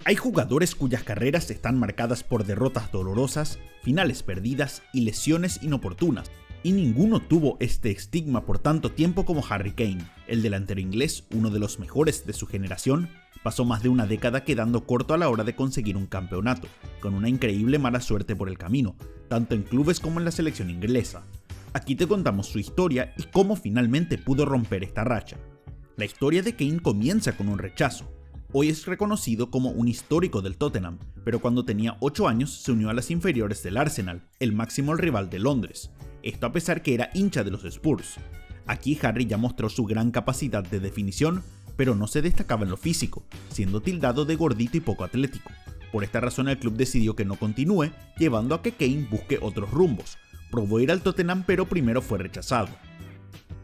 Hay jugadores cuyas carreras están marcadas por derrotas dolorosas, finales perdidas y lesiones inoportunas, y ninguno tuvo este estigma por tanto tiempo como Harry Kane. El delantero inglés, uno de los mejores de su generación, pasó más de una década quedando corto a la hora de conseguir un campeonato, con una increíble mala suerte por el camino, tanto en clubes como en la selección inglesa. Aquí te contamos su historia y cómo finalmente pudo romper esta racha. La historia de Kane comienza con un rechazo. Hoy es reconocido como un histórico del Tottenham, pero cuando tenía 8 años se unió a las inferiores del Arsenal, el máximo rival de Londres, esto a pesar que era hincha de los Spurs. Aquí Harry ya mostró su gran capacidad de definición, pero no se destacaba en lo físico, siendo tildado de gordito y poco atlético. Por esta razón el club decidió que no continúe, llevando a que Kane busque otros rumbos. Probó ir al Tottenham pero primero fue rechazado.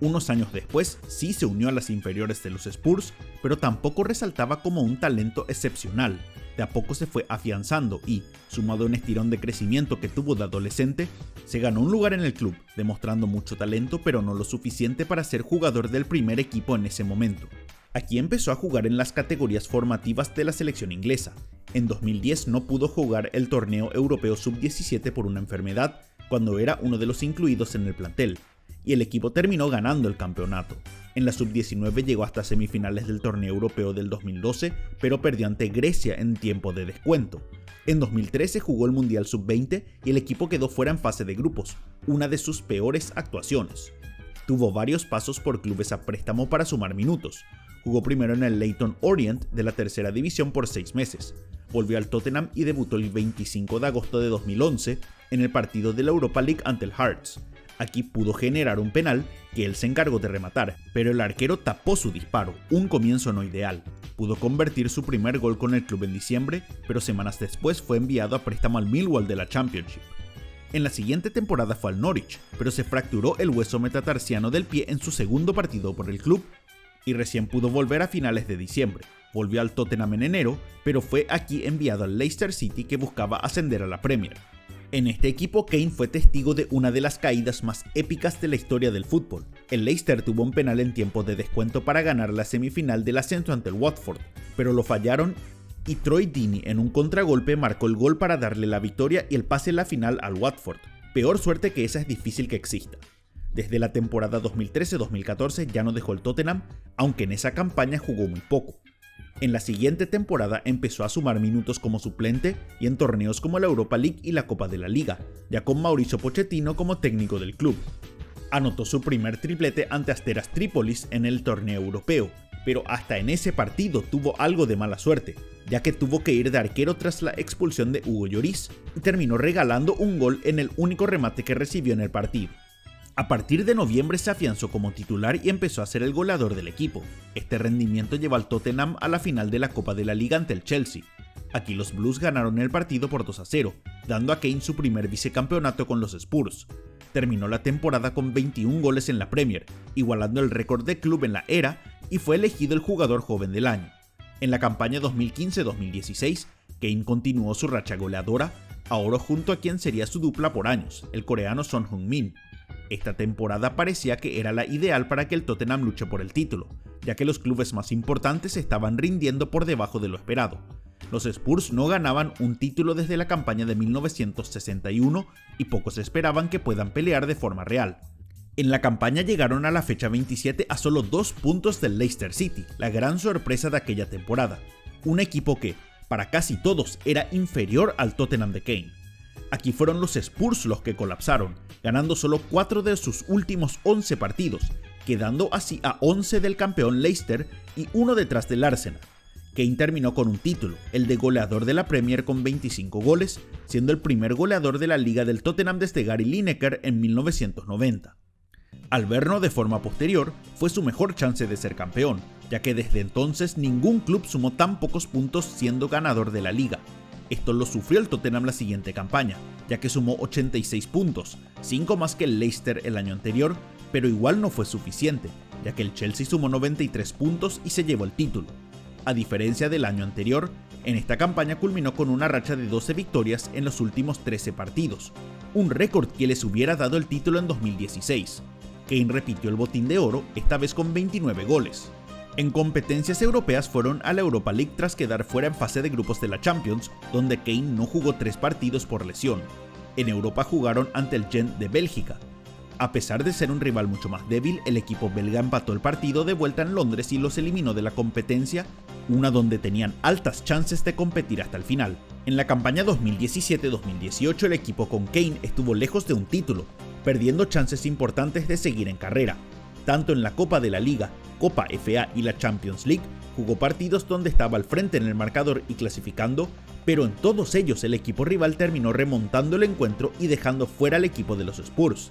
Unos años después sí se unió a las inferiores de los Spurs, pero tampoco resaltaba como un talento excepcional. De a poco se fue afianzando y, sumado a un estirón de crecimiento que tuvo de adolescente, se ganó un lugar en el club, demostrando mucho talento pero no lo suficiente para ser jugador del primer equipo en ese momento. Aquí empezó a jugar en las categorías formativas de la selección inglesa. En 2010 no pudo jugar el torneo europeo sub-17 por una enfermedad, cuando era uno de los incluidos en el plantel, y el equipo terminó ganando el campeonato. En la sub-19 llegó hasta semifinales del torneo europeo del 2012, pero perdió ante Grecia en tiempo de descuento. En 2013 jugó el Mundial sub-20 y el equipo quedó fuera en fase de grupos, una de sus peores actuaciones. Tuvo varios pasos por clubes a préstamo para sumar minutos. Jugó primero en el Leyton Orient de la tercera división por 6 meses. Volvió al Tottenham y debutó el 25 de agosto de 2011 en el partido de la Europa League ante el Hearts. Aquí pudo generar un penal que él se encargó de rematar, pero el arquero tapó su disparo, un comienzo no ideal. Pudo convertir su primer gol con el club en diciembre, pero semanas después fue enviado a préstamo al Millwall de la Championship. En la siguiente temporada fue al Norwich, pero se fracturó el hueso metatarsiano del pie en su segundo partido por el club y recién pudo volver a finales de diciembre. Volvió al Tottenham en enero, pero fue aquí enviado al Leicester City que buscaba ascender a la Premier. En este equipo Kane fue testigo de una de las caídas más épicas de la historia del fútbol. El Leicester tuvo un penal en tiempo de descuento para ganar la semifinal del ascenso ante el Watford, pero lo fallaron y Troy Deeney en un contragolpe marcó el gol para darle la victoria y el pase en la final al Watford. Peor suerte que esa es difícil que exista. Desde la temporada 2013-2014 ya no dejó el Tottenham, aunque en esa campaña jugó muy poco. En la siguiente temporada empezó a sumar minutos como suplente y en torneos como la Europa League y la Copa de la Liga, ya con Mauricio Pochettino como técnico del club. Anotó su primer triplete ante Asteras Trípolis en el torneo europeo, pero hasta en ese partido tuvo algo de mala suerte, ya que tuvo que ir de arquero tras la expulsión de Hugo Lloris y terminó regalando un gol en el único remate que recibió en el partido. A partir de noviembre se afianzó como titular y empezó a ser el goleador del equipo. Este rendimiento llevó al Tottenham a la final de la Copa de la Liga ante el Chelsea. Aquí los Blues ganaron el partido por 2-0, dando a Kane su primer vicecampeonato con los Spurs. Terminó la temporada con 21 goles en la Premier, igualando el récord del club en la era, y fue elegido el jugador joven del año. En la campaña 2015-2016, Kane continuó su racha goleadora, ahora junto a quien sería su dupla por años, el coreano Son Heung-min. Esta temporada parecía que era la ideal para que el Tottenham luche por el título, ya que los clubes más importantes estaban rindiendo por debajo de lo esperado. Los Spurs no ganaban un título desde la campaña de 1961 y pocos esperaban que puedan pelear de forma real. En la campaña llegaron a la fecha 27 a solo 2 puntos del Leicester City, la gran sorpresa de aquella temporada. Un equipo que, para casi todos, era inferior al Tottenham de Kane. Aquí fueron los Spurs los que colapsaron, ganando solo 4 de sus últimos 11 partidos, quedando así a 11 del campeón Leicester y 1 detrás del Arsenal. Kane terminó con un título, el de goleador de la Premier con 25 goles, siendo el primer goleador de la liga del Tottenham desde Gary Lineker en 1990. Al verlo de forma posterior, fue su mejor chance de ser campeón, ya que desde entonces ningún club sumó tan pocos puntos siendo ganador de la liga. Esto lo sufrió el Tottenham la siguiente campaña, ya que sumó 86 puntos, 5 más que el Leicester el año anterior, pero igual no fue suficiente, ya que el Chelsea sumó 93 puntos y se llevó el título. A diferencia del año anterior, en esta campaña culminó con una racha de 12 victorias en los últimos 13 partidos, un récord que les hubiera dado el título en 2016. Kane repitió el botín de oro, esta vez con 29 goles. En competencias europeas fueron a la Europa League tras quedar fuera en fase de grupos de la Champions, donde Kane no jugó 3 partidos por lesión. En Europa jugaron ante el Gent de Bélgica. A pesar de ser un rival mucho más débil, el equipo belga empató el partido de vuelta en Londres y los eliminó de la competencia, una donde tenían altas chances de competir hasta el final. En la campaña 2017-2018 el equipo con Kane estuvo lejos de un título, perdiendo chances importantes de seguir en carrera. Tanto en la Copa de la Liga, Copa FA y la Champions League, jugó partidos donde estaba al frente en el marcador y clasificando, pero en todos ellos el equipo rival terminó remontando el encuentro y dejando fuera al equipo de los Spurs.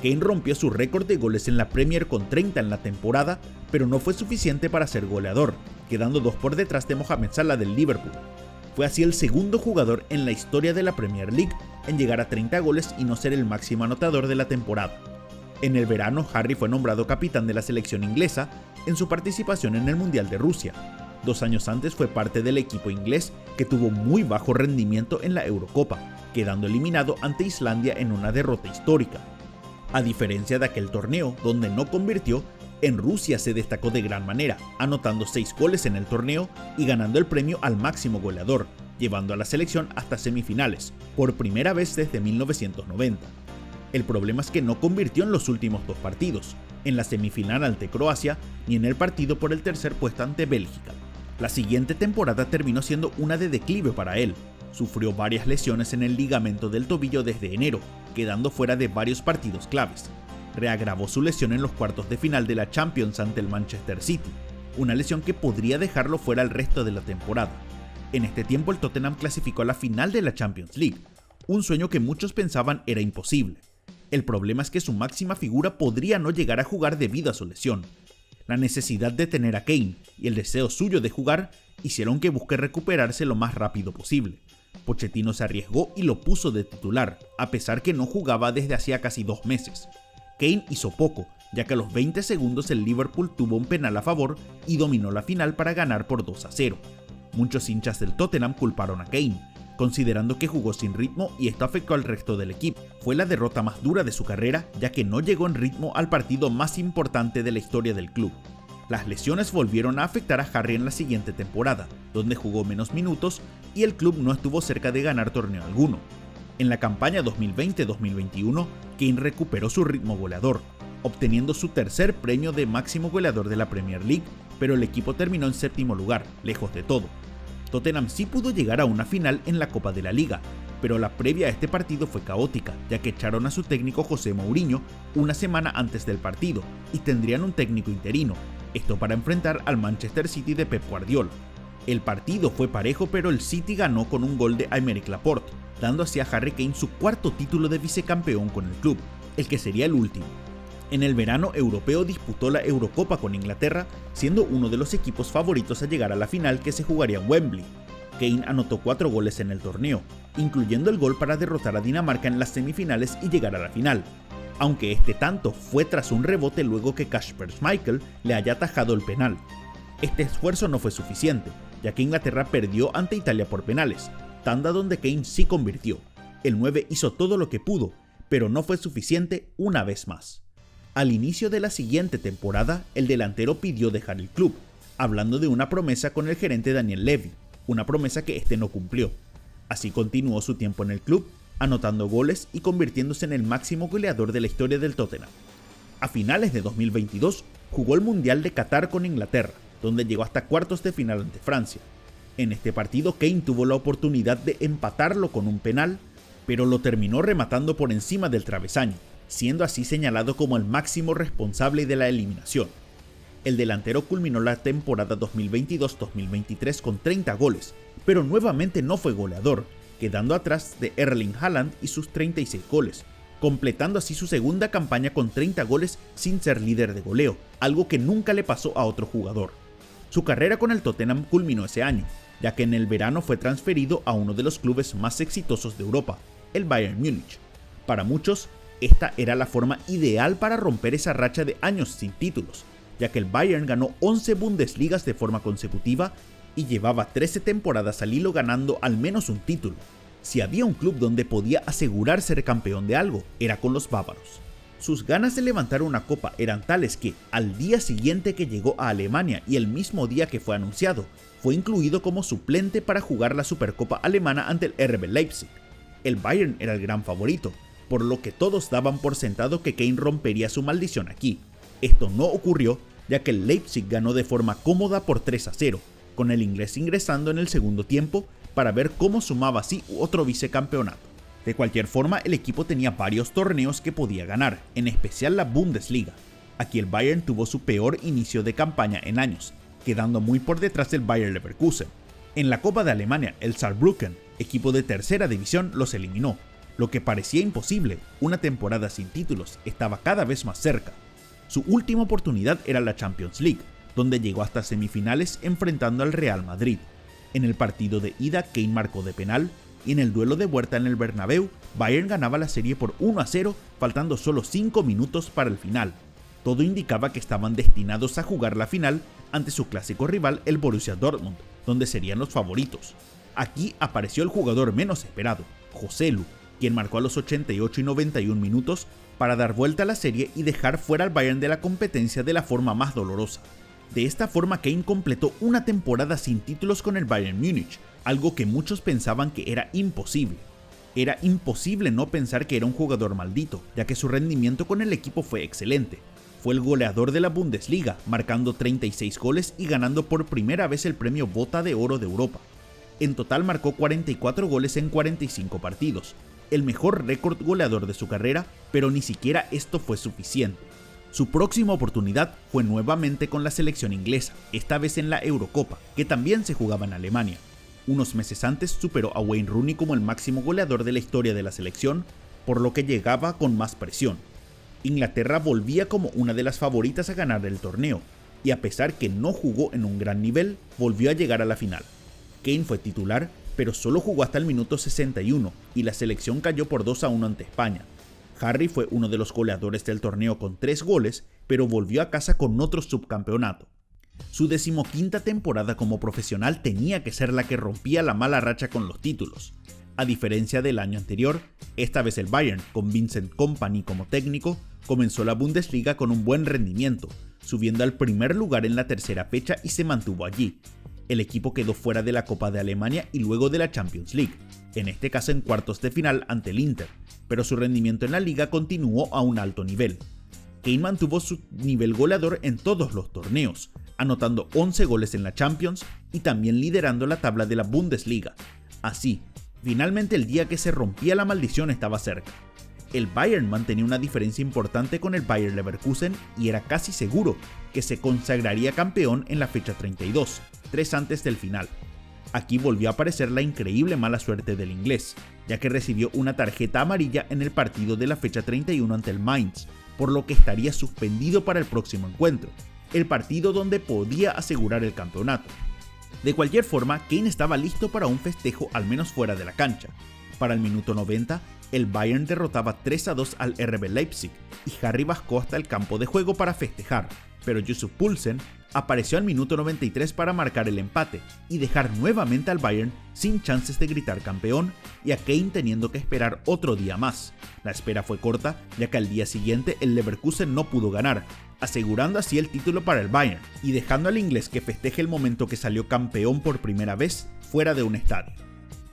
Kane rompió su récord de goles en la Premier con 30 en la temporada, pero no fue suficiente para ser goleador, quedando 2 por detrás de Mohamed Salah del Liverpool. Fue así el segundo jugador en la historia de la Premier League en llegar a 30 goles y no ser el máximo anotador de la temporada. En el verano, Harry fue nombrado capitán de la selección inglesa en su participación en el Mundial de Rusia. 2 años antes fue parte del equipo inglés que tuvo muy bajo rendimiento en la Eurocopa, quedando eliminado ante Islandia en una derrota histórica. A diferencia de aquel torneo, donde no convirtió, en Rusia se destacó de gran manera, anotando 6 goles en el torneo y ganando el premio al máximo goleador, llevando a la selección hasta semifinales, por primera vez desde 1990. El problema es que no convirtió en los últimos 2 partidos, en la semifinal ante Croacia ni en el partido por el tercer puesto ante Bélgica. La siguiente temporada terminó siendo una de declive para él. Sufrió varias lesiones en el ligamento del tobillo desde enero, quedando fuera de varios partidos claves. Reagravó su lesión en los cuartos de final de la Champions ante el Manchester City, una lesión que podría dejarlo fuera el resto de la temporada. En este tiempo el Tottenham clasificó a la final de la Champions League, un sueño que muchos pensaban era imposible. El problema es que su máxima figura podría no llegar a jugar debido a su lesión. La necesidad de tener a Kane y el deseo suyo de jugar hicieron que busque recuperarse lo más rápido posible. Pochettino se arriesgó y lo puso de titular, a pesar que no jugaba desde hacía casi 2 meses. Kane hizo poco, ya que a los 20 segundos el Liverpool tuvo un penal a favor y dominó la final para ganar por 2-0. Muchos hinchas del Tottenham culparon a Kane, considerando que jugó sin ritmo y esto afectó al resto del equipo. Fue la derrota más dura de su carrera, ya que no llegó en ritmo al partido más importante de la historia del club. Las lesiones volvieron a afectar a Harry en la siguiente temporada, donde jugó menos minutos y el club no estuvo cerca de ganar torneo alguno. En la campaña 2020-2021, Kane recuperó su ritmo goleador, obteniendo su tercer premio de máximo goleador de la Premier League, pero el equipo terminó en 7º lugar, lejos de todo. Tottenham sí pudo llegar a una final en la Copa de la Liga, pero la previa a este partido fue caótica, ya que echaron a su técnico José Mourinho una semana antes del partido y tendrían un técnico interino, esto para enfrentar al Manchester City de Pep Guardiola. El partido fue parejo, pero el City ganó con un gol de Aymeric Laporte, dando así a Harry Kane su 4º título de vicecampeón con el club, el que sería el último. En el verano europeo disputó la Eurocopa con Inglaterra, siendo uno de los equipos favoritos a llegar a la final que se jugaría en Wembley. Kane anotó 4 goles en el torneo, incluyendo el gol para derrotar a Dinamarca en las semifinales y llegar a la final, aunque este tanto fue tras un rebote luego que Kasper Schmeichel le haya atajado el penal. Este esfuerzo no fue suficiente, ya que Inglaterra perdió ante Italia por penales, tanda donde Kane sí convirtió. El 9 hizo todo lo que pudo, pero no fue suficiente una vez más. Al inicio de la siguiente temporada, el delantero pidió dejar el club, hablando de una promesa con el gerente Daniel Levy, una promesa que este no cumplió. Así continuó su tiempo en el club, anotando goles y convirtiéndose en el máximo goleador de la historia del Tottenham. A finales de 2022, jugó el Mundial de Qatar con Inglaterra, donde llegó hasta cuartos de final ante Francia. En este partido, Kane tuvo la oportunidad de empatarlo con un penal, pero lo terminó rematando por encima del travesaño, siendo así señalado como el máximo responsable de la eliminación. El delantero culminó la temporada 2022-2023 con 30 goles, pero nuevamente no fue goleador, quedando atrás de Erling Haaland y sus 36 goles, completando así su segunda campaña con 30 goles sin ser líder de goleo, algo que nunca le pasó a otro jugador. Su carrera con el Tottenham culminó ese año, ya que en el verano fue transferido a uno de los clubes más exitosos de Europa, el Bayern Múnich. Para muchos, esta era la forma ideal para romper esa racha de años sin títulos, ya que el Bayern ganó 11 Bundesligas de forma consecutiva y llevaba 13 temporadas al hilo ganando al menos un título. Si había un club donde podía asegurar ser campeón de algo, era con los bávaros. Sus ganas de levantar una copa eran tales que, al día siguiente que llegó a Alemania y el mismo día que fue anunciado, fue incluido como suplente para jugar la Supercopa alemana ante el RB Leipzig. El Bayern era el gran favorito, por lo que todos daban por sentado que Kane rompería su maldición aquí. Esto no ocurrió, ya que el Leipzig ganó de forma cómoda por 3-0, con el inglés ingresando en el segundo tiempo para ver cómo sumaba así otro vicecampeonato. De cualquier forma, el equipo tenía varios torneos que podía ganar, en especial la Bundesliga. Aquí el Bayern tuvo su peor inicio de campaña en años, quedando muy por detrás del Bayer Leverkusen. En la Copa de Alemania, el Saarbrücken, equipo de tercera división, los eliminó. Lo que parecía imposible, una temporada sin títulos, estaba cada vez más cerca. Su última oportunidad era la Champions League, donde llegó hasta semifinales enfrentando al Real Madrid. En el partido de ida, Kane marcó de penal, y en el duelo de vuelta en el Bernabéu, Bayern ganaba la serie por 1-0, faltando solo 5 minutos para el final. Todo indicaba que estaban destinados a jugar la final ante su clásico rival, el Borussia Dortmund, donde serían los favoritos. Aquí apareció el jugador menos esperado, Joselu, quien marcó a los 88 y 91 minutos para dar vuelta a la serie y dejar fuera al Bayern de la competencia de la forma más dolorosa. De esta forma, Kane completó una temporada sin títulos con el Bayern Múnich, algo que muchos pensaban que era imposible. Era imposible no pensar que era un jugador maldito, ya que su rendimiento con el equipo fue excelente. Fue el goleador de la Bundesliga, marcando 36 goles y ganando por primera vez el premio Bota de Oro de Europa. En total marcó 44 goles en 45 partidos, el mejor récord goleador de su carrera, pero ni siquiera esto fue suficiente. Su próxima oportunidad fue nuevamente con la selección inglesa, esta vez en la Eurocopa, que también se jugaba en Alemania. Unos meses antes superó a Wayne Rooney como el máximo goleador de la historia de la selección, por lo que llegaba con más presión. Inglaterra volvía como una de las favoritas a ganar el torneo, y a pesar que no jugó en un gran nivel, volvió a llegar a la final. Kane fue titular, pero solo jugó hasta el minuto 61, y la selección cayó por 2-1 ante España. Harry fue uno de los goleadores del torneo con 3 goles, pero volvió a casa con otro subcampeonato. Su 15ª temporada como profesional tenía que ser la que rompía la mala racha con los títulos. A diferencia del año anterior, esta vez el Bayern, con Vincent Kompany como técnico, comenzó la Bundesliga con un buen rendimiento, subiendo al primer lugar en la tercera fecha y se mantuvo allí. El equipo quedó fuera de la Copa de Alemania y luego de la Champions League, en este caso en cuartos de final ante el Inter, pero su rendimiento en la liga continuó a un alto nivel. Kane mantuvo su nivel goleador en todos los torneos, anotando 11 goles en la Champions y también liderando la tabla de la Bundesliga. Así, finalmente el día que se rompía la maldición estaba cerca. El Bayern mantenía una diferencia importante con el Bayer Leverkusen y era casi seguro que se consagraría campeón en la fecha 32, 3 antes del final. Aquí volvió a aparecer la increíble mala suerte del inglés, ya que recibió una tarjeta amarilla en el partido de la fecha 31 ante el Mainz, por lo que estaría suspendido para el próximo encuentro, el partido donde podía asegurar el campeonato. De cualquier forma, Kane estaba listo para un festejo al menos fuera de la cancha. Para el minuto 90, el Bayern derrotaba 3-2 al RB Leipzig y Harry bajó hasta el campo de juego para festejar, pero Yusuf Poulsen apareció al minuto 93 para marcar el empate y dejar nuevamente al Bayern sin chances de gritar campeón y a Kane teniendo que esperar otro día más. La espera fue corta, ya que al día siguiente el Leverkusen no pudo ganar, asegurando así el título para el Bayern y dejando al inglés que festeje el momento que salió campeón por primera vez fuera de un estadio.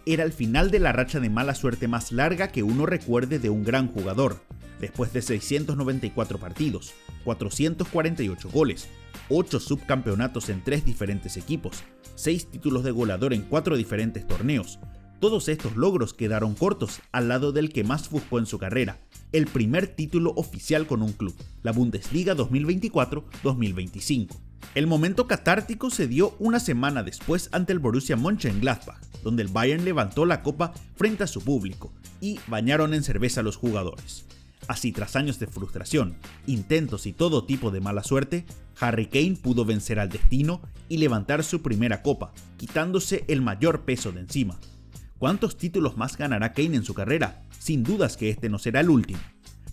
Era el final de la racha de mala suerte más larga que uno recuerde de un gran jugador, después de 694 partidos, 448 goles, 8 subcampeonatos en 3 diferentes equipos, 6 títulos de goleador en 4 diferentes torneos. Todos estos logros quedaron cortos al lado del que más buscó en su carrera, el primer título oficial con un club, la Bundesliga 2024-2025. El momento catártico se dio una semana después ante el Borussia Mönchengladbach, donde el Bayern levantó la copa frente a su público y bañaron en cerveza a los jugadores. Así, tras años de frustración, intentos y todo tipo de mala suerte, Harry Kane pudo vencer al destino y levantar su primera copa, quitándose el mayor peso de encima. ¿Cuántos títulos más ganará Kane en su carrera? Sin dudas que este no será el último.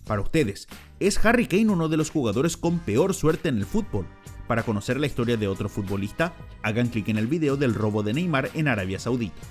Para ustedes, ¿es Harry Kane uno de los jugadores con peor suerte en el fútbol? Para conocer la historia de otro futbolista, hagan clic en el video del robo de Neymar en Arabia Saudita.